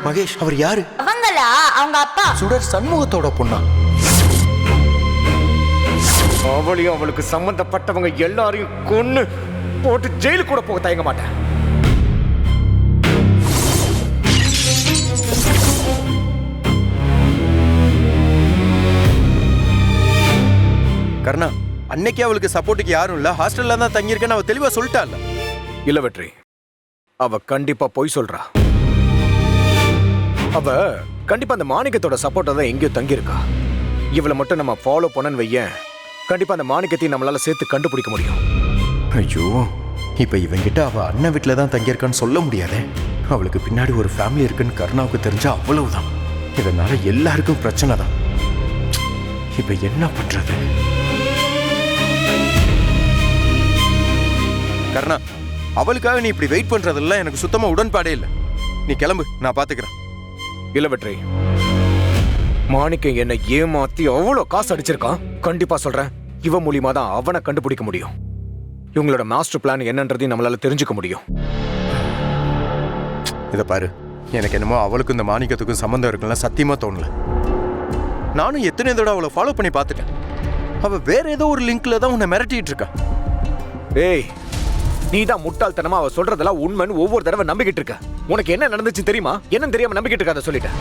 மகேஷ் அவர் யாரு? அவங்களா? அவங்க அப்பா. சுடர் சண்முகத்தோட பொண்ணா? அவளையும் அவளுக்கு சம்பந்தப்பட்டவங்க எல்லாரையும் கொன்னு போட்டு ஜெயிலுக்கு கூட போக தயங்க மாட்டேன். கர்ணா, அன்னைக்கு அவளுக்கு சப்போர்ட்டுக்கு யாரும் இல்ல, ஹாஸ்டல்ல தான் தங்கியிருக்கேன்னு அவ தெளிவா சொல்லிட்டாள். இல்ல வெற்றி, அவ கண்டிப்பா பொய் சொல்றா. அவ கண்டிப்பா அந்த மாணிக்கத்தோட சப்போர்ட்டா தான் எங்கேயோ தங்கியிருக்கா. இவளை மட்டும் நம்ம ஃபாலோ பண்ணன்னு வையேன், கண்டிப்பா அந்த மாணிக்கத்தையும் நம்மளால சேர்த்து கண்டுபிடிக்க முடியும். ஐயோ, இப்ப இவங்கிட்ட அவ அண்ணன் வீட்டுல தான் தங்கியிருக்கான்னு சொல்ல முடியாதே. அவளுக்கு பின்னாடி ஒரு ஃபேமிலி இருக்குன்னு கர்ணாவுக்கு தெரிஞ்சா அவ்வளவுதான். இதனால எல்லாருக்கும் பிரச்சனை தான். இப்ப என்ன பண்றது? கர்ணா, அவளுக்காக நீ இப்படி வெயிட் பண்றதெல்லாம் எனக்கு சுத்தமா உடன்பாடே இல்லை. நீ கிளம்பு, நான் பாத்துக்கிறேன். இல்ல வெற்றி, மாணிக்கம் என்னை ஏமாத்தி அவ்வளவு காசு அடிச்சிருக்கான். கண்டிப்பா சொல்றேன், இவன் மூலியமா தான் அவனை கண்டுபிடிக்க முடியும். இவங்களோட மாஸ்டர் பிளான் என்னன்றதையும் நம்மளால தெரிஞ்சுக்க முடியும். இதை பாரு, எனக்கு என்னமோ அவளுக்கும் இந்த மாணிக்கத்துக்கும் சம்மந்தம் இருக்குல்ல சத்தியமா தோணல. நானும் எத்தனை தடவை அவளை ஃபாலோ பண்ணி பார்த்துட்டேன். அவ வேற ஏதோ ஒரு லிங்க்ல தான் உன்னை மிரட்டிட்டு இருக்கா. ஏய், நீ தான் முட்டாள்தனமா அவ சொல்றதெல்லாம் உண்மைன்னு ஒவ்வொரு தடவை நம்பிக்கிட்டு இருக்க. உனக்கு என்ன நடந்துச்சு தெரியுமா? என்னன்னு தெரியாம நம்பிக்கிட்டு இருக்காத சொல்லிட்டேன்.